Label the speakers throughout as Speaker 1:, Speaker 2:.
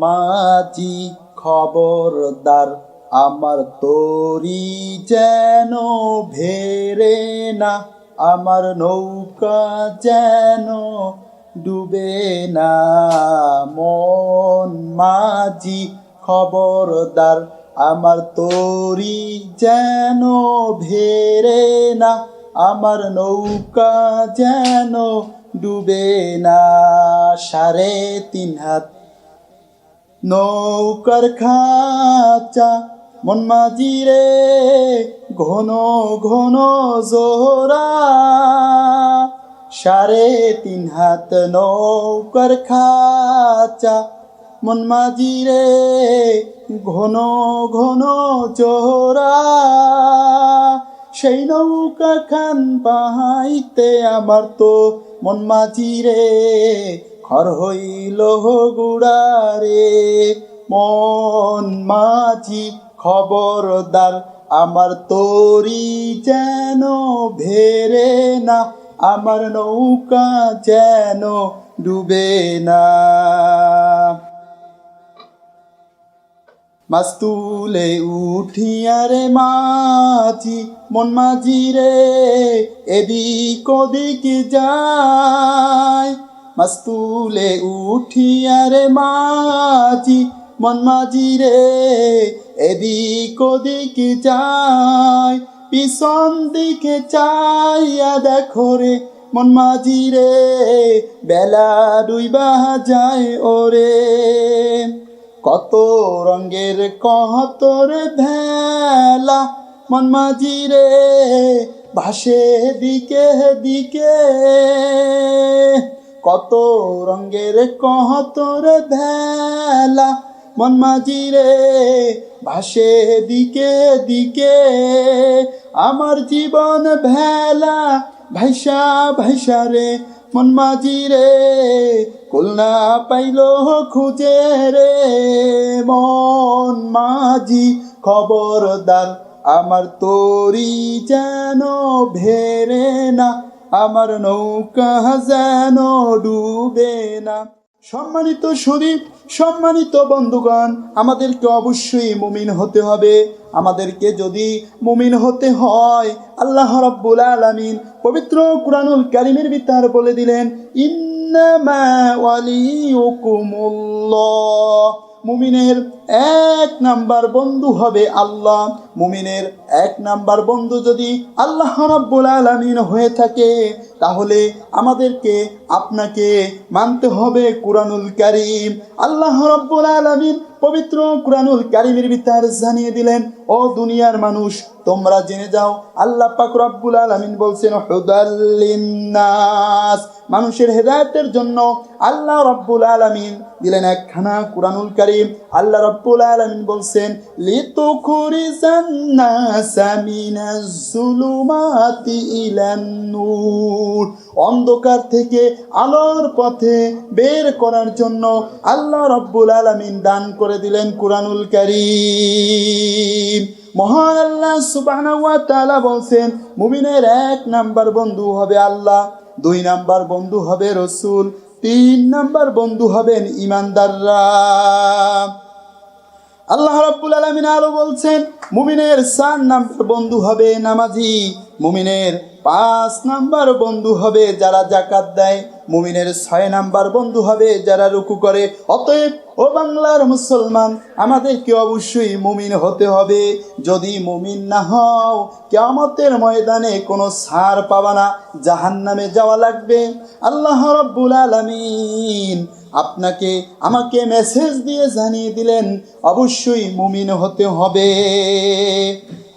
Speaker 1: মাঝি খবরদার, আমার তরি যেন ভেরে না, আমার নৌকা যেন ডুবে না। মন মাঝি খবরদার, আমার তরি যেন ভেরে না, আমার নৌকা যেন ডুবে না। 3.5 হাত নৌকার খাঁচা, মন মাঝি রে ঘন ঘন জোহরা। 3.5 হাত নৌকার খাঁচা, মন মাঝি রে ঘন ঘন জোহরা। সেই নৌকা খান পাহাইতে আমার তো মন মাঝি রে খর হইল গুড়ারে। মন মাঝি খবরদার, আমার তরি যেন ভেরে না, আমার নৌকা যেন ডুবে না। মাছ তুলে উঠিয়া রে মাঝি, মন মাঝি রে এদিক ওদিক যায়। মাছ তুলে উঠিয়া রে মাঝি, মন মাঝি রে এদিক ওদিক যায়। পিছন দিকে চাইয়া দেখো রে মন মাঝি রে, বেলা ডুইবা যায় ওরে। কত রঙের কত রে ভেলা, মন মাঝি রে ভাসে দিকে দিকে। কত রঙের কত রে ভেলা, মন মাঝি রে ভাসে দিকে দিকে। আমার জীবন ভেলা ভাইসা ভাইসা রে, মন মাঝি রে কুল না পাইল খুঁজে রে। মন মাঝি খবরদার, আমার তরি যেন ভেরে না, আমার নৌকা যেন ডুবে না। সম্মানিত শরীফ, সম্মানিত বন্ধুগণ, আমাদেরকে অবশ্যই মুমিন হতে হবে। আমাদেরকে যদি মুমিন হতে হয়, আল্লাহ রাব্বুল আলামিন পবিত্র কুরআনুল কারীমের ভিতর বলে দিলেন, ইন্নামা ওয়ালিয়ুকুমুল্লাহ। মুমিনের 1 নাম্বার বন্ধু হবে আল্লাহ। মুমিনের 1 নাম্বার বন্ধু যদি আল্লাহ রাব্বুল আলামিন হয়ে থাকে, তাহলে আমাদেরকে আপনাকে মানতে হবে কুরআনুল কারীম। আল্লাহ রাব্বুল আলামিন পবিত্র কুরআনুল কারীমের ভিতর জানিয়ে দিলেন, ও দুনিয়ার মানুষ, তোমরা জেনে যাও, আল্লাহ পাক রব্বুল আলামিন বলছেন হুদাল লিন্নাস, মানুষের হেদায়েতের জন্য আল্লাহ রব্বুল আলামিন দিলেন একখানা কুরআনুল কারীম। আল্লাহ রব্বুল আলামিন বলছেন লিতুখরিজান নাসা মিনাজ যুলুমাতি ইলান নূর, অন্ধকার থেকে আলোর পথে বের করার জন্য আল্লাহ রব্বুল আলামিন দান করে দিলেন কুরআনুল কারীম। মহান আল্লাহ সুবহানাহু ওয়া তাআলা বলছেন, মুমিনের 1 নাম্বার বন্ধু হবে আল্লাহ, 2 নাম্বার বন্ধু হবে রাসূল, 3 নাম্বার বন্ধু হবেন ঈমানদাররা। আল্লাহ রাব্বুল আলামিন আরো বলছেন, মুমিনের 4 নাম্বার বন্ধু হবে নামাজি, মুমিনের 5 নাম্বার বন্ধু হবে যারা যাকাত দেয়, মুমিনের 6 নাম্বার বন্ধু হবে যারা রুকু করে। অতএব ও বাংলার মুসলমান, আমাদেরকে অবশ্যই মুমিন হতে হবে। যদি মুমিন না হও, কিয়ামতের ময়দানে কোনো ছাড় পাবা না, জাহান্নামে যাওয়া লাগবে। আল্লাহ রাব্বুল আলামিন আপনাকে আমাকে মেসেজ দিয়ে জানিয়ে দিলেন, অবশ্যই মুমিন হতে হবে।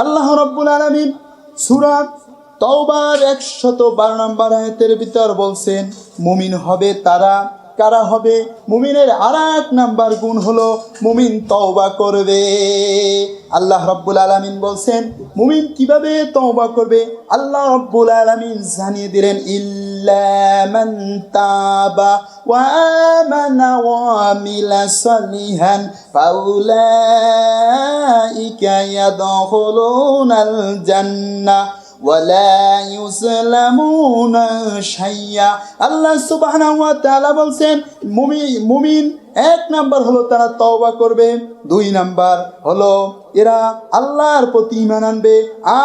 Speaker 1: আল্লাহ রাব্বুল আলামিন সূরা তাওবার 112 নম্বর আয়াতের ভিতর বলছেন, মুমিন হবে তারা, কারা হবে? মুমিনের আরেক নাম্বার গুণ হলো মুমিন তওবা করবে। আল্লাহ রাব্বুল আলামিন বলছেন, মুমিন কিভাবে তওবা করবে? আল্লাহ রাব্বুল আলামিন জানিয়ে দিলেন, ইল্লা মান তাবা ওয়া আমানা ওয়া আমিলা সালিহান ফাউলাইকা ইয়াদখুলুনাল জান্নাহ ওয়ালা ইউজলামুনা শাইয়া। আল্লাহ সুবহানাহু ওয়া তাআলা বলছেন, মুমিন এক নাম্বার হলো তারা তওবা করবে, 2 নাম্বার হলো এরা আল্লাহর প্রতি ঈমান আনবে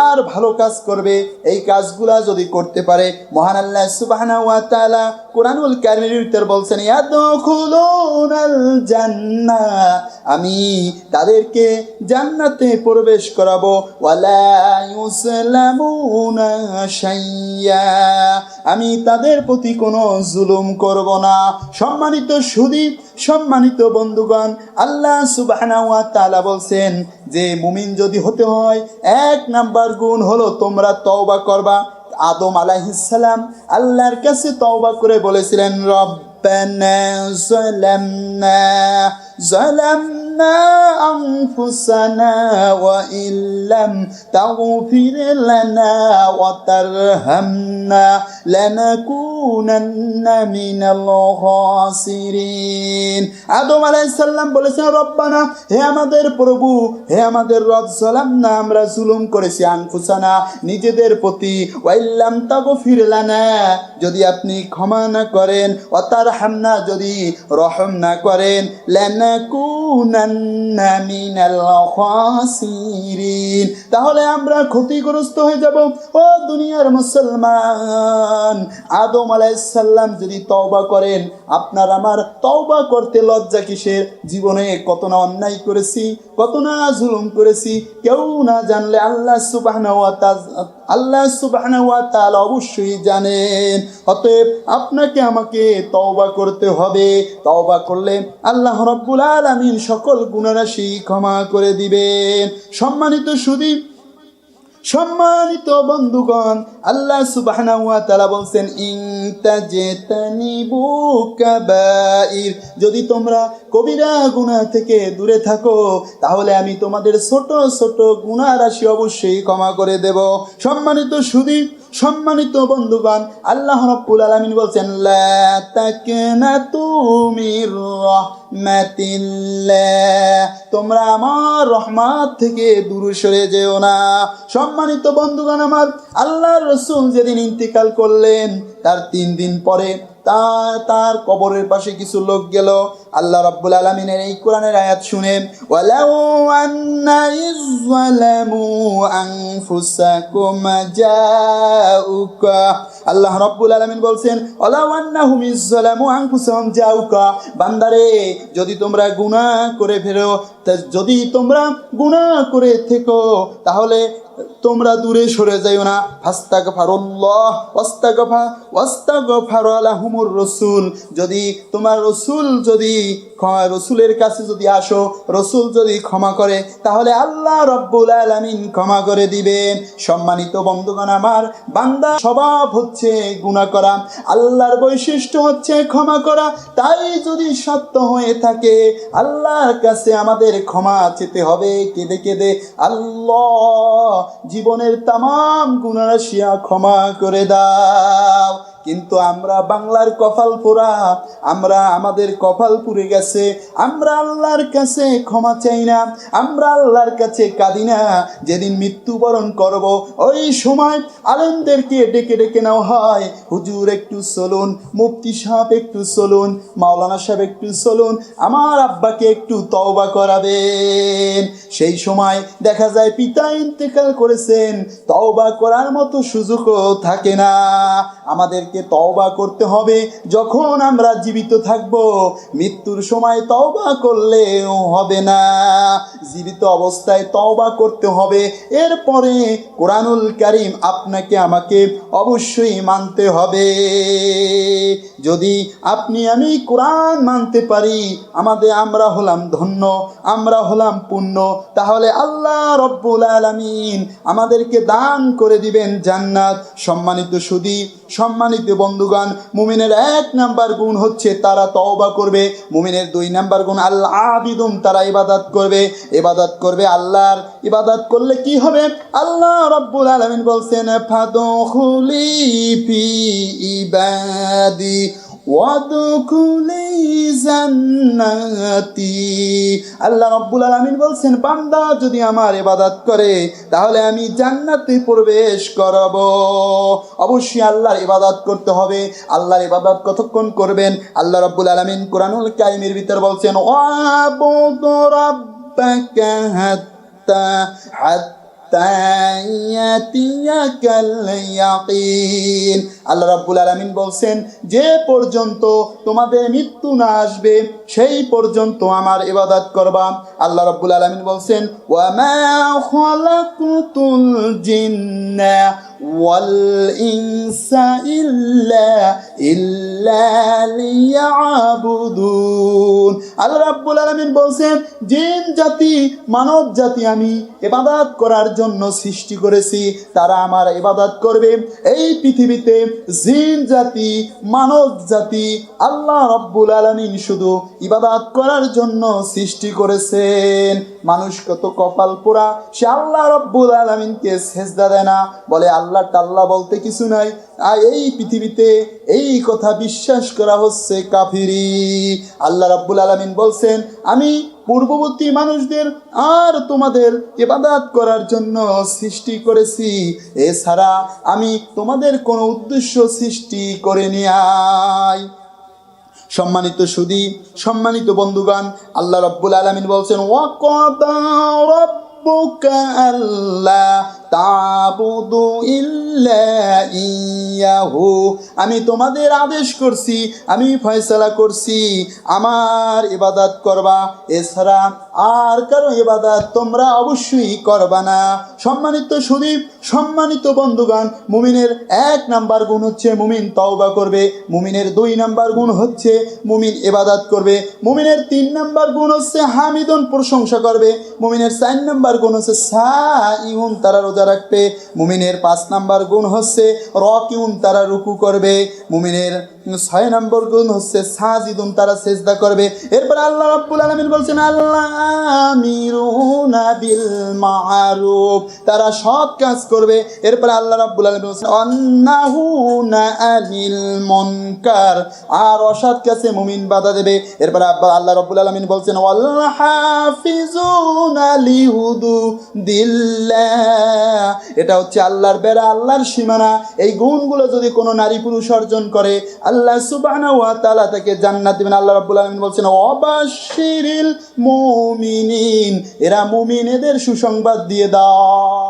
Speaker 1: আর ভালো কাজ করবে। এই কাজগুলা যদি করতে পারে মহান আল্লাহ সুবহানাহু ওয়া তাআলা কোরআনুল কারীমের ভিতর বলছেন ইয়াদখুলুনাল জান্নাহ, আমি তাদেরকে জান্নাতে প্রবেশ করাবো, ওয়ালা ইউসলামুনা শাইয়্যা, আমি তাদের প্রতি কোনো জুলুম করব না। সম্মানিত সুধী, সম্মানিত বন্ধুগণ, আল্লাহ সুবহানাহু ওয়া তাআলা বলছেন যে মুমিন যদি হতে হয় 1 নাম্বার গুণ হলো তোমরা তওবা করবা। আদম আলাইহিস সালাম আল্লাহর কাছে তওবা করে বলেছিলেন রব্বানা যালামনা আনফুসানা ওয়া ইল্লাম তাগফির লানা ওয়া তারহামনা লানাকুনান্না মিনাল খাসিরিন। আদম আলাইহিস সালাম বলেছেন রব্বানা, হে আমাদের প্রভু, হে আমাদের রব, যালামনা, আমরা জুলুম করেছি, আনফুসানা, নিজেদের প্রতি, ওয়া ইল্লাম তাগফির লানা, যদি আপনি ক্ষমা না করেন, ওয়া তারহামনা, যদি রহম না করেন, লানাকুনান্না মিনাল খাসিরিন, তাহলে আমরা ক্ষতিগ্রস্ত হয়ে যাব। ও দুনিয়ার মুসলমান, আদম আলাইহিস সালাম যদি তওবা করেন, আপনার আমার তওবা করতে লজ্জা কিসের? জীবনে কত না অন্যায় করেছি, কত না জুলুম করেছি, কেউ না জানলে আল্লাহ সুবহানাহু ওয়া তাআলা অবশ্যই জানেন। অতএব আপনাকে আমাকে তওবা করতে হবে। তওবা করলে আল্লাহ রাব্বুল আলামিন সকল গুনাহরাশি ক্ষমা করে দিবেন। সম্মানিত সুধী, সম্মানিত বন্ধুগণ, আল্লাহ সুবহানাহু ওয়া তাআলা বলছেন ইন তাজতানিবু কাবাইর, যদি তোমরা কবিরা গুনাহ থেকে দূরে থাকো তাহলে আমি তোমাদের ছোট ছোট গুনাহ রাশি অবশ্যই ক্ষমা করে দেব। সম্মানিত সুধী, সম্মানিত বন্ধুগণ, আল্লাহ রাব্বুল আলামিন বলছেন লা তাকনাতু মির রাহমাতিল্লাহ, তোমরা আমার রহমত থেকে দূরে সরে যেও না। সম্মানিত বন্ধুগণ আমার, আল্লাহর রাসূল যেদিন ইন্তিকাল করলেন তার 3 দিন পরে তার কবরের পাশে কিছু লোক গেল। আল্লাহ রাব্বুল আলামিনের এই কোরআনের আয়াত শুনে ওয়ালাউ আন্না ইযলামু আনফুসাকুম জাউকা, আল্লাহ রাব্বুল আলামিন বলছেন ওয়ালাউ আন্নাহুম ইযলামু আনফুসাহুম জাউকা, বান্দারে যদি তোমরা গুনাহ করে ফেরো, যদি তোমরা গুনাহ করে থেকো তাহলে তোমরা দূরে সরে যাইও না। ফাস্তাগফিরুল্লাহ ওয়াস্তাগফার লাহুমুর রাসূল, যদি তোমার রসুলের কাছে যদি আসো, রসুল যদি ক্ষমা করে তাহলে আল্লাহ রাব্বুল আলামিন ক্ষমা করে দিবেন। সম্মানিত বন্ধুগণ আমার, বান্দা স্বভাব হচ্ছে গুনাহ করা, আল্লাহর বৈশিষ্ট্য হচ্ছে ক্ষমা করা। তাই যদি সত্য হয়ে থাকে আল্লাহর কাছে আমাদের ক্ষমা চেতে হবে কেঁদে কেঁদে, আল্লাহ জীবনের তামাম গুনাহ রাশি ক্ষমা করে দাও। কিন্তু আমরা বাংলার কপাল পোড়া, আমাদের কপাল পুড়ে গেছে, আমরা আল্লাহর কাছে ক্ষমা চাই না, আমরা আল্লাহর কাছে কাঁদি না। যেদিন মৃত্যুবরণ করব ওই সময় আলেমদেরকে ডেকে ডেকে নেওয়া হয়, হুজুর একটু চলুন, মুফতি সাহেব একটু চলুন, মাওলানা সাহেব একটু চলুন, আমার আব্বাকে একটু তওবা করাবেন। সেই সময় দেখা যায় পিতা ইন্তেকাল করেছেন, তওবা করার মতো সুযোগও থাকে না। আমাদেরকে তওবা করতে হবে যখন আমরা জীবিত থাকব, মৃত্যুর সময় তওবা করলেও হবে না, জীবিত অবস্থায় তওবা করতে হবে। এরপরে কোরআনুল কারীম আপনাকে আমাকে অবশ্যই মানতে হবে। যদি আপনি আমি কোরআন মানতে পারি, আমরা হলাম ধন্য, আমরা হলাম পুণ্য, তাহলে আল্লাহ রাব্বুল আলামিন আমাদেরকে দান করে দিবেন জান্নাত। সম্মানিত সুধী, সম্মানিত বন্ধুগণ, মুমিনের 1 নাম্বার গুণ হচ্ছে তারা তওবা করবে। মুমিনের 2 নাম্বার গুণ আল আবিদুন, তারা ইবাদত করবে আল্লাহর। ইবাদত করলে কি হবে? আল্লাহ রাব্বুল আলামিন বলছেন ফাদখুলি ফি ইবাদি ওয়াদখুলি জান্নাতি। আল্লাহ রাব্বুল আলামিন বলছেন, বান্দা যদি আমার ইবাদত করে তাহলে আমি জান্নাতে প্রবেশ করাব। অবশ্যই আল্লাহর ইবাদত করতে হবে। আল্লাহর ইবাদত কতক্ষণ করবেন? আল্লাহ রাব্বুল আলামিন কোরআনুল কারীমের ভিতর বলছেন, ওয়াবুদু রাব্বাকা হাত্তা ইয়াতিয়াকাল ইয়াকিন। আল্লাহ রাব্বুল আলামিন বলছেন, যে পর্যন্ত তোমাদের মৃত্যু না আসবে সেই পর্যন্ত আমার ইবাদত করবা। আল্লাহ রাব্বুল আলামিন বলছেন, ওয়া মা খালাকতুল জিন্না ওয়াল ইনসা ইল্লা লিয়াবুদুন। আল্লাহ রাব্বুল আলামিন বলছেন, জিন জাতি মানব জাতি আমি ইবাদত করার জন্য সৃষ্টি করেছি, তারা আমার ইবাদত করবে। এই পৃথিবীতে জিন জাতি মানব জাতি আল্লাহ রাব্বুল আলামিন শুধু ইবাদত করার জন্য সৃষ্টি করেছেন। মানুষ কত কপাল পোড়া, সে আল্লাহ রাব্বুল আলামিনকে সিজদা দেয় না, বলে আল্লাহ টাল্লাহ বলতে কিছু নাই। আর এই পৃথিবীতে এই কথা বিশ্বাস করা হচ্ছে কাফিরি। আল্লাহ রাব্বুল আলামিন বলছেন, আমি পূর্ববর্তী মানুষদের আর তোমাদের ইবাদত করার জন্য সৃষ্টি করেছি, এছাড়া আমি তোমাদের কোনো উদ্দেশ্য সৃষ্টি করে নিয়াই। সম্মানিত সুধী, সম্মানিত বন্ধুগণ, আল্লাহ রাব্বুল আলামিন বলছেন, ওয়াকাদা রাব্বুকা আল্লা তা'বুদু ইল্লা ইয়াহু। আমি তোমাদের আদেশ করছি, আমি ফয়সালা করছি আমার ইবাদত করবা, এছাড়া আর কারো ইবাদত তোমরা অবশ্যই করবা না। সম্মানিত সুধী, সম্মানিত বন্ধুগণ, মুমিনের 1 নাম্বার গুণ হচ্ছে মুমিন তওবা করবে। মুমিনের 2 নাম্বার গুণ হচ্ছে মুমিন ইবাদত করবে। মুমিনের 3 নাম্বার গুণ হচ্ছে হামিদুন প্রশংসা করবে। মুমিনের 4 নাম্বার গুণ হচ্ছে সাইউন, তারা রোজা রাখবে। মুমিনের 5 নাম্বার গুণ হচ্ছে রাকিউন, তারা রুকু করবে। মুমিনের 6 নাম্বার গুণ হচ্ছে সাজিদুন, তারা সিজদা করবে। এরপর আল্লাহ রাব্বুল আলামিন বলছেন, আল্লাহ আমিরুনা বিল মা'রুফ, তারা সৎ কাজ করবে। এরপর আল্লাহ রাব্বুল আলামিন বলছেন, অন্নাহুনা আনিল মুনকার, আর অসৎ কাজে মুমিন বাধা দেবে। এরপর আল্লাহ রাব্বুল আলামিন বলছেন, ওয়াল হাফিজুনা লিহুদুদিল্লাহ, এটা হচ্ছে আল্লাহর বেড়া, আল্লাহর সীমানা। এই গুণগুলো যদি কোনো নারী পুরুষ অর্জন করে, আল্লাহ সুবহানাহু ওয়া তাআলা তাকে জান্নাত দিবেন। আল্লাহ রাব্বুল আলামিন বলছেন, ওয়াবাশশিরিল মুমিনিন, এরা মুমিন, এদের সুসংবাদ দিয়ে দাও।